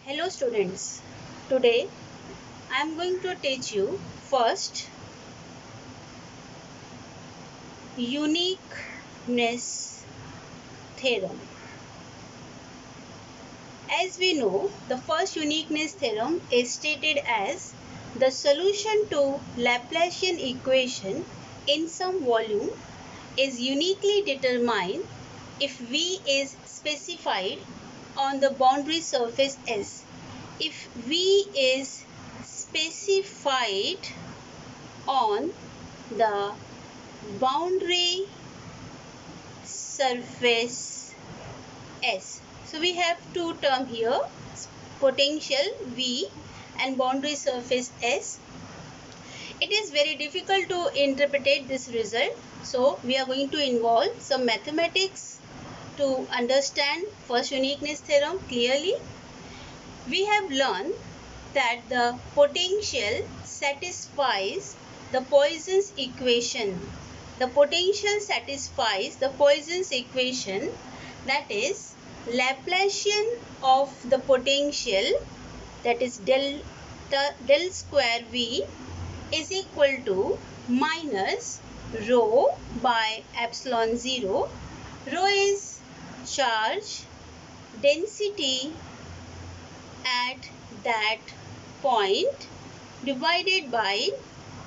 Hello students, today I am going to teach you first uniqueness theorem. As we know, the first uniqueness theorem is stated as the solution to Laplacian equation in some volume is uniquely determined if V is specified on the boundary surface S. If V is specified on the boundary surface S. So we have two terms here, potential V and boundary surface S. It is very difficult to interpret this result. So we are going to involve some mathematics to understand first uniqueness theorem clearly. We have learned that the potential satisfies the Poisson's equation. The potential satisfies the Poisson's equation, that is Laplacian of the potential, that is del square V is equal to minus rho by epsilon 0. Rho is charge density at that point divided by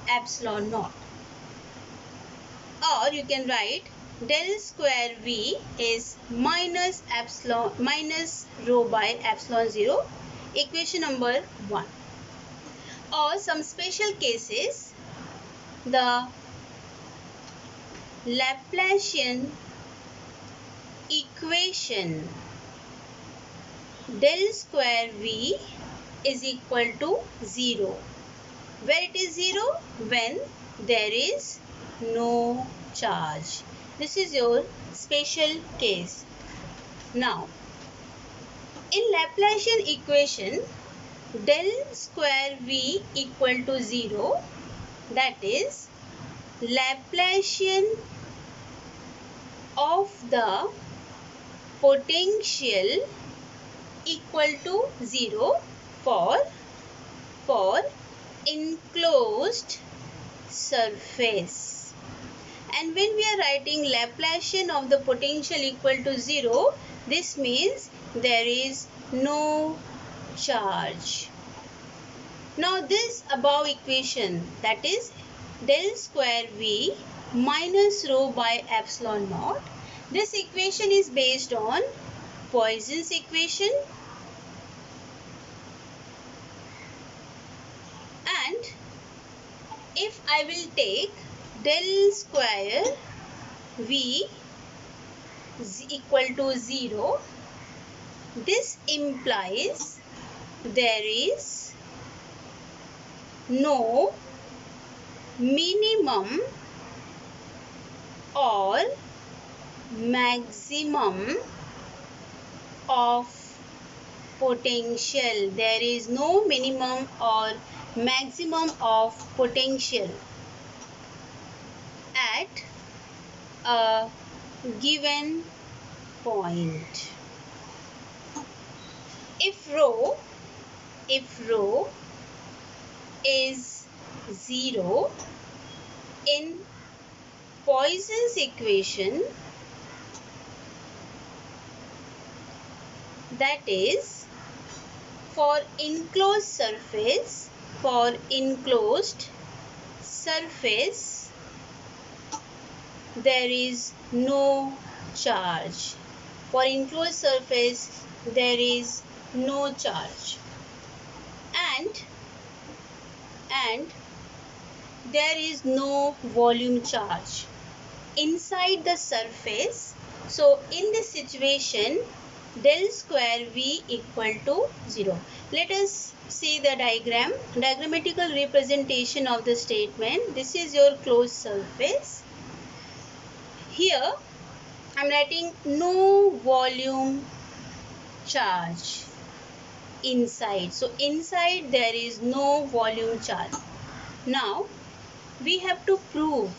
epsilon naught, or you can write del square V is minus rho by epsilon 0, equation number 1. Or some special cases, the Laplacian equation del square V is equal to 0. Where it is 0? When there is no charge. This is your special case. Now, in Laplacian equation, del square V equal to 0, that is Laplacian of the potential equal to 0 for enclosed surface. And when we are writing Laplacian of the potential equal to 0, this means there is no charge. Now this above equation, that is del square V minus rho by epsilon naught, this equation is based on Poisson's equation, and if I will take del square V is equal to 0, this implies there is no minimum or maximum of potential. There is no minimum or maximum of potential at a given point. If rho is 0 in Poisson's equation, that is for enclosed surface, there is no charge. For enclosed surface there is no charge, and there is no volume charge inside the surface. So in this situation, del square V equal to 0. Let us see the diagrammatical representation of the statement. This is your closed surface. Here I am writing no volume charge inside. So inside there is no volume charge. Now we have to prove,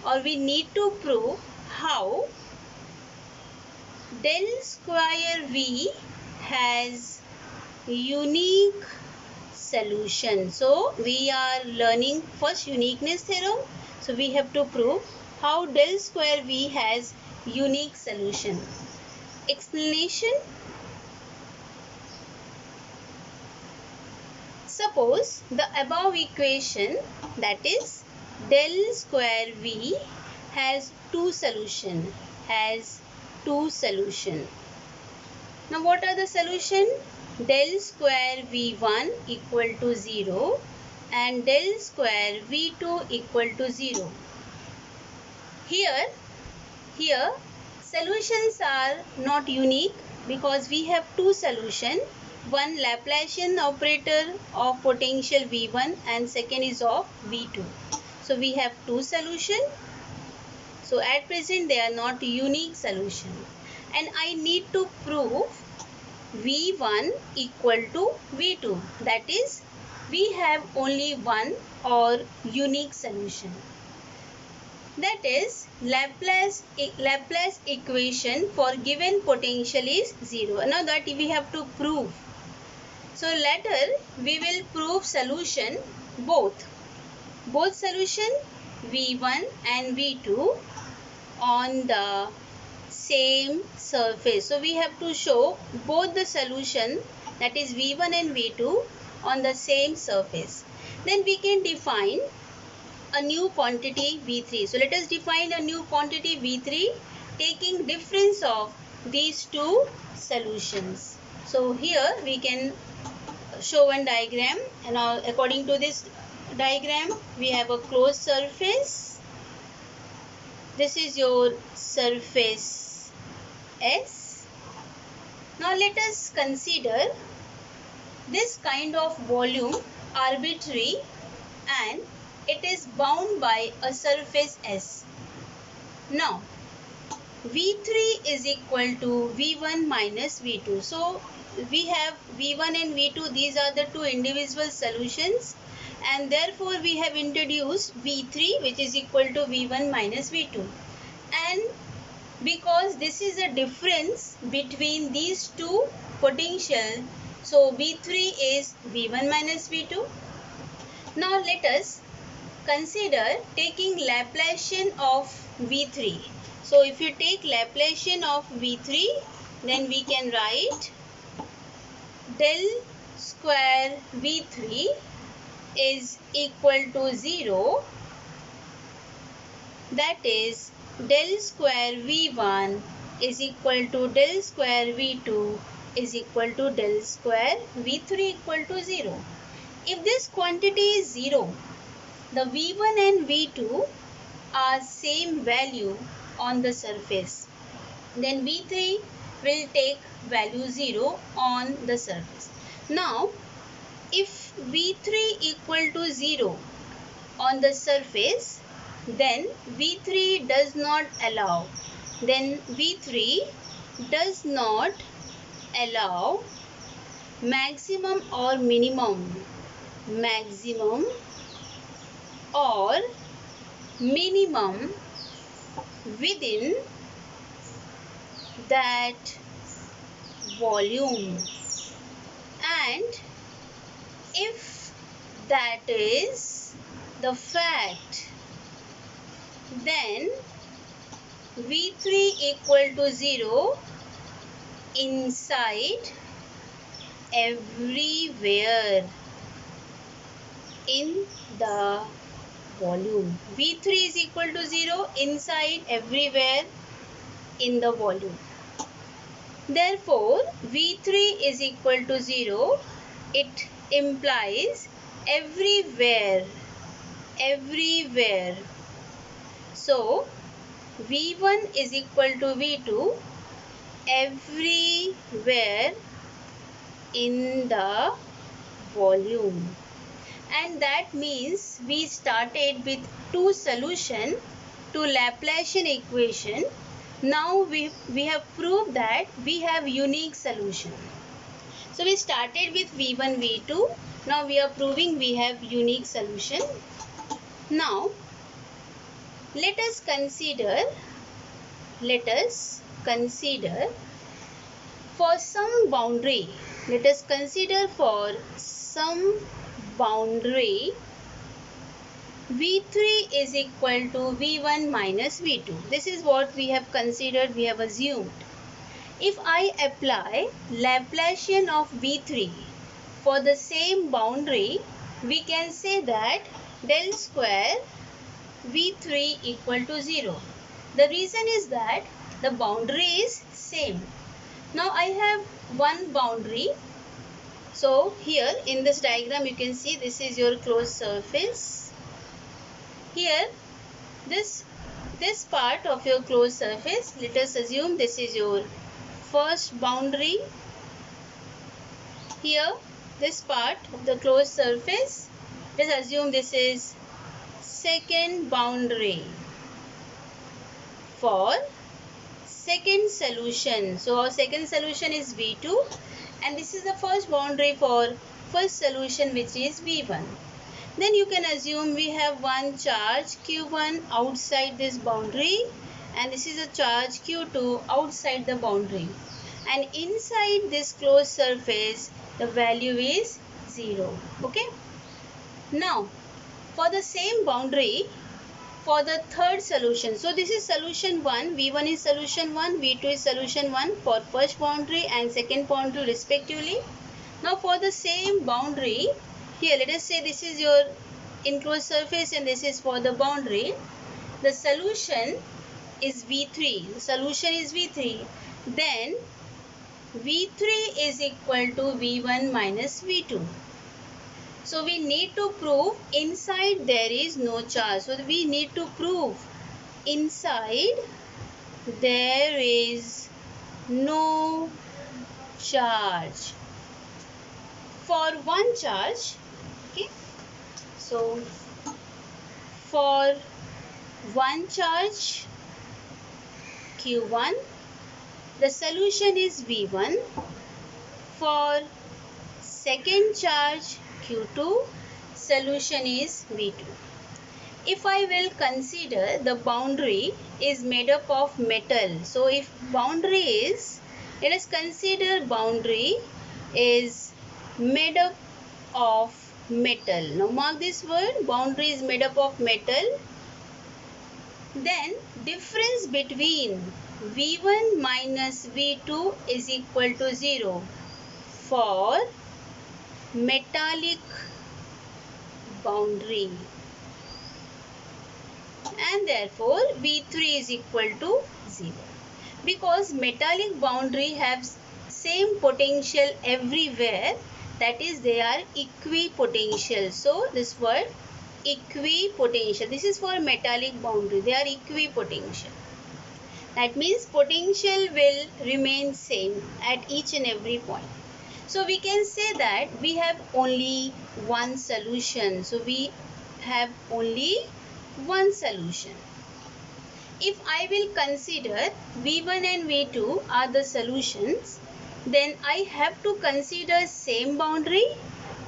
or we need to prove, how del square V has unique solution. So we are learning first uniqueness theorem. So we have to prove how del square V has unique solution. Explanation. Suppose the above equation, that is del square V has two solution. Now what are the solution? Del square V1 equal to 0 and del square V2 equal to 0. Here solutions are not unique because we have two solutions. One Laplacian operator of potential V1 and second is of V2. So we have two solutions. So at present they are not unique solution. And I need to prove V1 equal to V2. That is, we have only one or unique solution. That is, Laplace equation for given potential is 0. Now that we have to prove. So later we will prove solution both solution V1 and V2 on the same surface. So we have to show both the solution, that is V1 and V2, on the same surface. Then we can define a new quantity V3. So let us define a new quantity V3 taking difference of these two solutions. So here we can show one diagram, and according to this diagram we have a closed surface. This is your surface S. Now let us consider this kind of volume arbitrary and it is bound by a surface S. Now V3 is equal to V1 minus V2. So we have V1 and V2, these are the two individual solutions, and therefore we have introduced V3 which is equal to V1 minus V2. And because this is a difference between these two potential, so V3 is V1 minus V2. Now let us consider taking Laplacian of V3. So if you take Laplacian of V3, then we can write del square V3 is equal to 0. That is, del square V1 is equal to del square V2 is equal to del square V3 equal to 0. If this quantity is 0, the V1 and V2 are same value on the surface, then V3 will take value 0 on the surface. Now if V3 equal to 0 on the surface, then V3 does not allow maximum or minimum within that volume, and if that is the fact, then V3 equal to 0 inside everywhere in the volume. V3 is equal to 0 inside everywhere in the volume. Therefore, V3 is equal to 0. It implies everywhere. So, V1 is equal to V2 everywhere in the volume. And that means we started with two solutions to Laplacian equation. Now we have proved that we have unique solution. So we started with V1, V2. Now we are proving we have unique solution. Now let us consider for some boundary. let us consider for some boundary V3 is equal to V1 minus V2. This is what we have considered, we have assumed. If I apply Laplacian of V3 for the same boundary, we can say that del square V3 equal to 0. The reason is that the boundary is same. Now I have one boundary. So here in this diagram you can see this is your closed surface. Here this part of your closed surface, let us assume this is your first boundary. Here this part of the closed surface, let's assume this is second boundary for second solution. So our second solution is V2 and this is the first boundary for first solution, which is V1. Then you can assume we have one charge Q1 outside this boundary and this is a charge Q2 outside the boundary, and inside this closed surface the value is 0. Okay. Now for the same boundary for the third solution, so this is solution 1, V1 is solution 1, V2 is solution 1 for first boundary and second boundary respectively. Now for the same boundary, here let us say this is your enclosed surface and this is for the boundary. The solution is V3. The solution is V3. Then V3 is equal to V1 minus V2. So we need to prove inside there is no charge. So we need to prove inside there is no charge for one charge. Okay. So for one charge Q1, the solution is V1. For second charge Q2, solution is V2. If I will consider the boundary is made up of metal. So if boundary is, let us consider boundary is made up of metal. Now mark this word, boundary is made up of metal. Then difference between V1 minus V2 is equal to 0 for metallic boundary, and therefore V3 is equal to 0 because metallic boundary have same potential everywhere, that is they are equipotential. So this word equipotential, this is for metallic boundary, they are equipotential. That means potential will remain same at each and every point. So we can say that we have only one solution. So we have only one solution. If I will consider V1 and V2 are the solutions, then I have to consider same boundary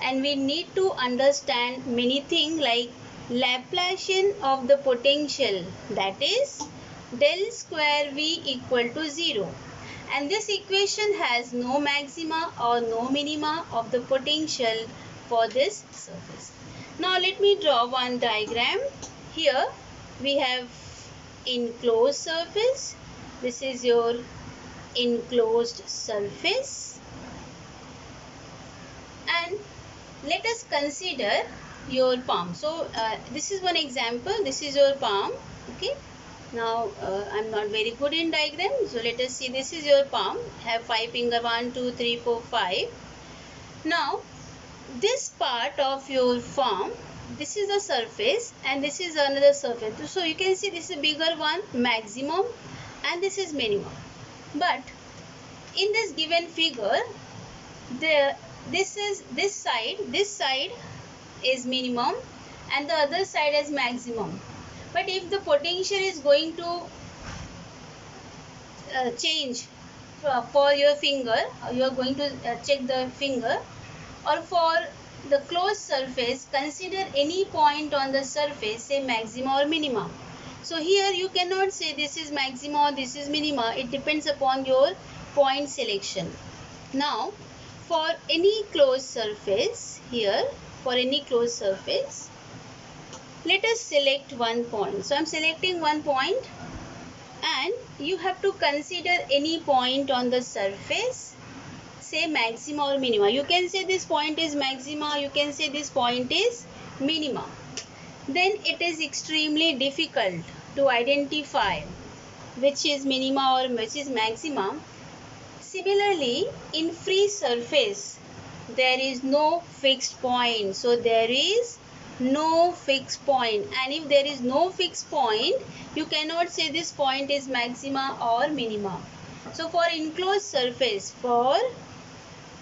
and we need to understand many things like Laplacian of the potential, that is del square V equal to 0. And this equation has no maxima or no minima of the potential for this surface. Now let me draw one diagram. Here we have enclosed surface. This is your enclosed surface. And let us consider your palm. So this is one example. This is your palm. Okay. Now I'm not very good in diagram, so let us see. This is your palm, have 5 fingers, 1 2 3 4 5. Now this part of your palm, this is the surface and this is another surface. So you can see this is a bigger one, maximum, and this is minimum. But in this given figure, this side is minimum and the other side is maximum. But if the potential is going to change for your finger, you are going to check the finger, or for the closed surface, consider any point on the surface, say maxima or minima. So here you cannot say this is maxima or this is minima. It depends upon your point selection. Now for any closed surface here, for any closed surface, let us select one point. So I am selecting one point, and you have to consider any point on the surface, say maxima or minima. You can say this point is maxima, you can say this point is minima. Then it is extremely difficult to identify which is minima or which is maxima. Similarly, in free surface, there is no fixed point. So there is no fixed point, and if there is no fixed point, you cannot say this point is maxima or minima. So for enclosed surface, for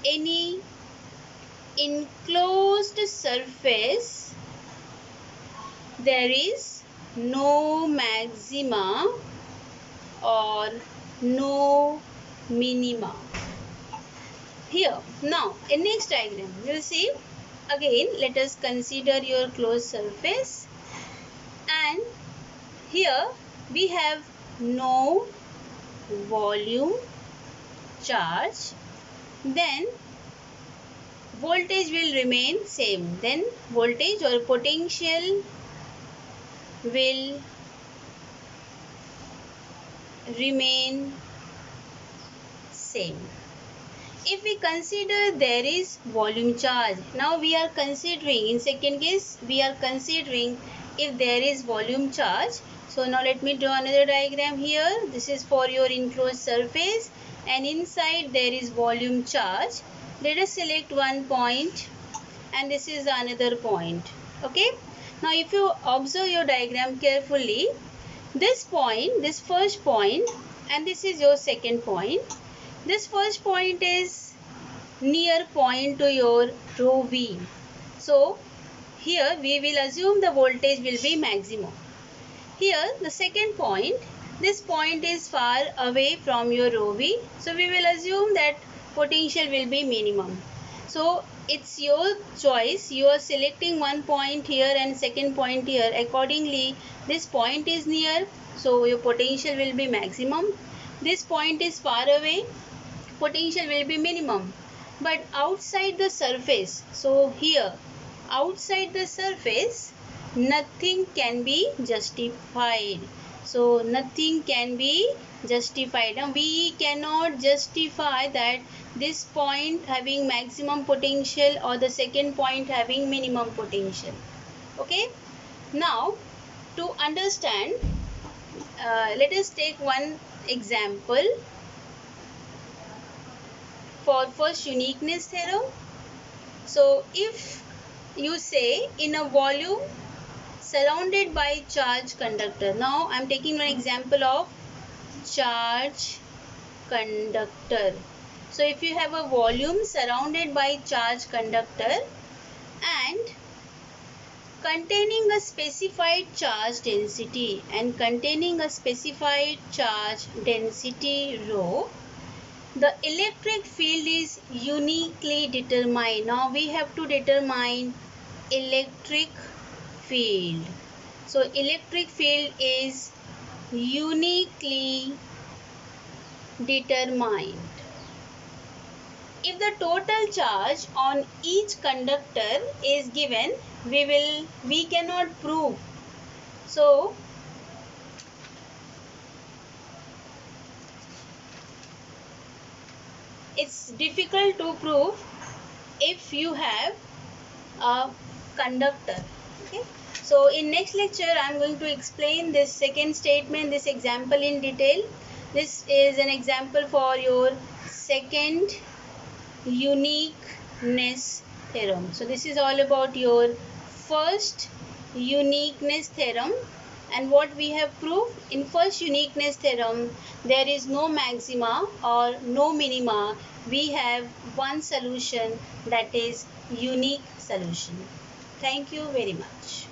any enclosed surface, there is no maxima or no minima. Here, now in next diagram, you will see again, let us consider your closed surface, and here we have no volume charge, then voltage will remain same, then voltage or potential will remain same. If we consider there is volume charge, now we are considering, in second case we are considering if there is volume charge. So now let me draw another diagram here. This is for your enclosed surface, and inside there is volume charge. Let us select one point, and this is another point. Okay, now if you observe your diagram carefully, this point, this first point, and this is your second point. This first point is near point to your rho V. So here we will assume the voltage will be maximum. Here the second point, this point is far away from your rho V. So we will assume that potential will be minimum. So it's your choice. You are selecting one point here and second point here. Accordingly, this point is near, so your potential will be maximum. This point is far away, potential will be minimum. But outside the surface, so here outside the surface, nothing can be justified. So nothing can be justified. Now we cannot justify that this point having maximum potential or the second point having minimum potential. Okay, now to understand, let us take one example for first uniqueness theorem. So if you say in a volume surrounded by charged conductor, now I am taking one example of charge conductor. So if you have a volume surrounded by charged conductor and containing a specified charge density and containing a specified charge density rho, the electric field is uniquely determined. Now we have to determine electric field. So electric field is uniquely determined. If the total charge on each conductor is given, we cannot prove. So it's difficult to prove if you have a conductor. Okay, so in next lecture I am going to explain this second statement, this example in detail. This is an example for your second uniqueness theorem. So this is all about your first uniqueness theorem, and what we have proved in first uniqueness theorem, there is no maxima or no minima. We have one solution, that is unique solution. Thank you very much.